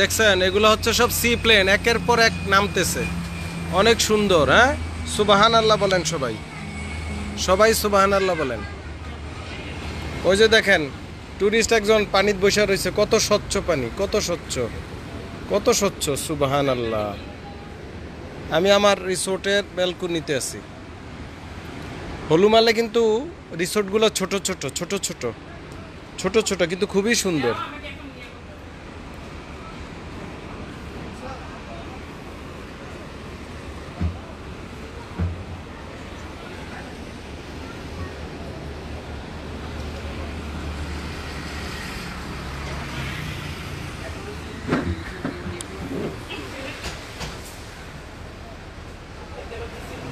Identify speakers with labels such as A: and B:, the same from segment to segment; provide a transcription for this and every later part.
A: দেখছেন এগুলো হচ্ছে সব সি প্লেন, একের পর এক নামতেছে, অনেক সুন্দর। হ্যাঁ, সুবাহান আল্লাহ বলেন সবাই, সবাই সুবাহান আল্লাহ বলেন। ওই যে দেখেন টুরিস্ট একজন পানিতে বসে রয়েছে, কত স্বচ্ছ পানি, কত স্বচ্ছ, কত স্বচ্ছ, সুবাহান আল্লাহ। আমি আমার রিসোর্টের ব্যালকনিতে আছি। হলুমালে কিন্তু রিসোর্টগুলো ছোট ছোট ছোট ছোট ছোট ছোট কিন্তু খুবই সুন্দর।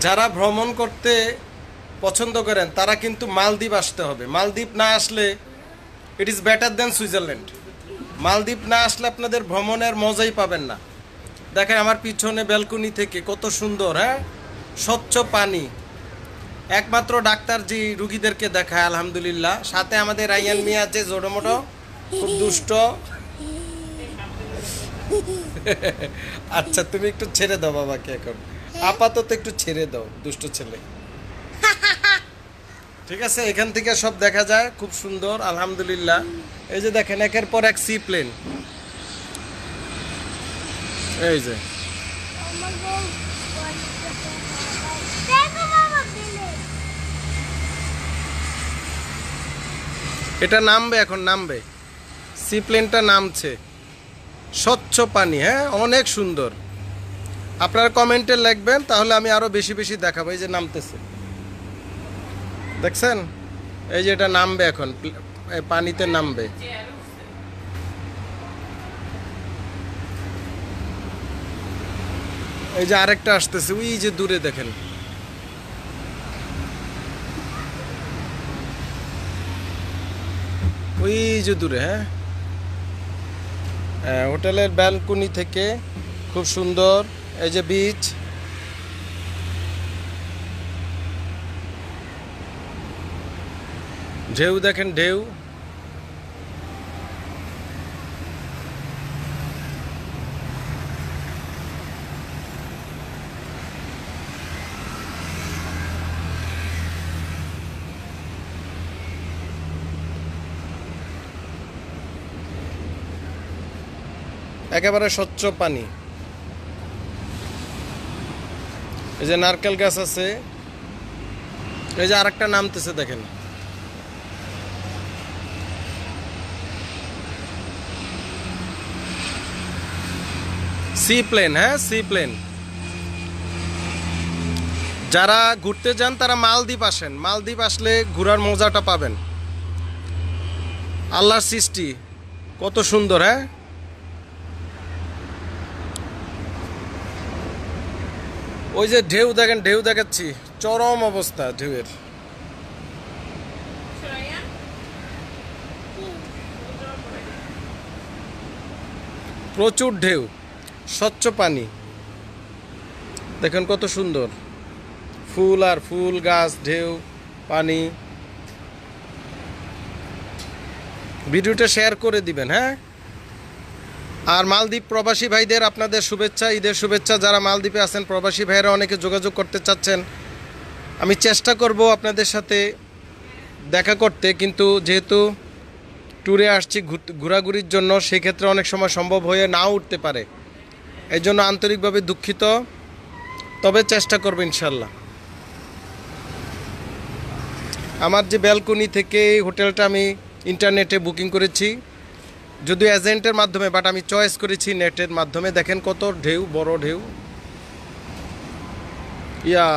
A: যারা ভ্রমণ করতে পছন্দ করেন তারা কিন্তু মালদ্বীপ আসতে হবে। মালদ্বীপ না আসলে it is better then Switzerland. মালদ্বীপ না আসলে আপনাদের ভ্রমণের মজাই পাবেন না। দেখেন আমার পিছনে ব্যালকনি থেকে কত সুন্দর, হ্যাঁ, স্বচ্ছ পানি। একমাত্র ডাক্তার জি রুগীদেরকে দেখায় আলহামদুলিল্লাহ। সাথে আমাদের রাইয়ান মিয়া আছে, জোড়োমোটো, খুব দুষ্ট। আচ্ছা তুমি একটু ছেড়ে দাও বাবাকে, এখন আপাতত একটু ছেড়ে দাও, দুষ্ট ছেলে। ঠিক আছে, এখান থেকে সব দেখা যায়, খুব সুন্দর আলহামদুলিল্লাহ। এই যে দেখেন একের পর এক সি প্লেন, এই যে এটা নামবে, এখন নামবে, সি প্লেনটা নামছে, স্বচ্ছ পানি, হ্যাঁ, অনেক সুন্দর। আপনারা কমেন্টে লিখবেন, তাহলে আমি আরো বেশি বেশি দেখাবো। এই যে নামতেছে, দেখছেন, এই যে এটা নামবে এখন, পানিতে নামবে। এই যে আরেকটা আসতেছে, ওই যে দূরে দেখেন, ওই যে দূরে। হ্যাঁ, হোটেলের ব্যালকনি থেকে খুব সুন্দর। এই যে বিচ, ঢেউ দেখেন, ঢেউ। একেবারে স্বচ্ছ পানি। এই যে নারকেল গাছ আছে, এই যে আরেকটা নামতেছে দেখেন। সি প্লেন, হ্যাঁ, সি প্লেন। যারা ঘুরতে যান তারা মালদ্বীপ আসেন, মালদ্বীপ আসলে ঘোরার মজাটা পাবেন। আল্লাহর সৃষ্টি কত সুন্দর, হ্যাঁ। ওই যে ঢেউ দেখেন, ঢেউ দেখাচ্ছি, চরম অবস্থা ঢেউয়ের, প্রচুর ঢেউ, স্বচ্ছ পানি দেখেন কত সুন্দর, ফুল আর ফুল, গাছ, ঢেউ, পানি। ভিডিওটা শেয়ার করে দিবেন, হ্যাঁ। আর মালদ্বীপ প্রবাসী ভাইদের আপনাদের শুভেচ্ছা, ঈদের শুভেচ্ছা। যারা মালদ্বীপে আছেন প্রবাসী ভাইরা অনেকে যোগাযোগ করতে চাচ্ছেন, আমি চেষ্টা করব আপনাদের সাথে দেখা করতে, কিন্তু যেহেতু ট্যুরে আসছি ঘোরাঘুরির জন্য, সেক্ষেত্রে অনেক সময় সম্ভব হয়ে নাও উঠতে পারে, এই জন্য আন্তরিকভাবে দুঃখিত, তবে চেষ্টা করব ইনশাল্লাহ। আমার যে ব্যালকনি থেকে এই হোটেলটা আমি ইন্টারনেটে বুকিং করেছি, যদিও এজেন্টের মাধ্যমে, বাট আমি চয়েস করেছি নেটের মাধ্যমে। দেখেন কত ঢেউ, বড় ঢেউ, ইয়া।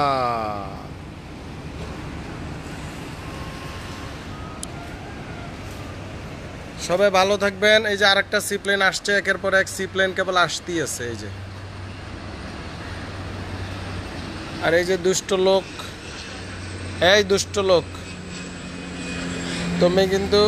A: সবাই ভালো থাকবেন। এই যে আরেকটা সি প্লেন আসছে, একের পর এক সি প্লেন কেবল আসতেই আছে, এই যে। আর এই যে দুষ্ট লোক, এই দুষ্ট লোক, তুমি কিন্তু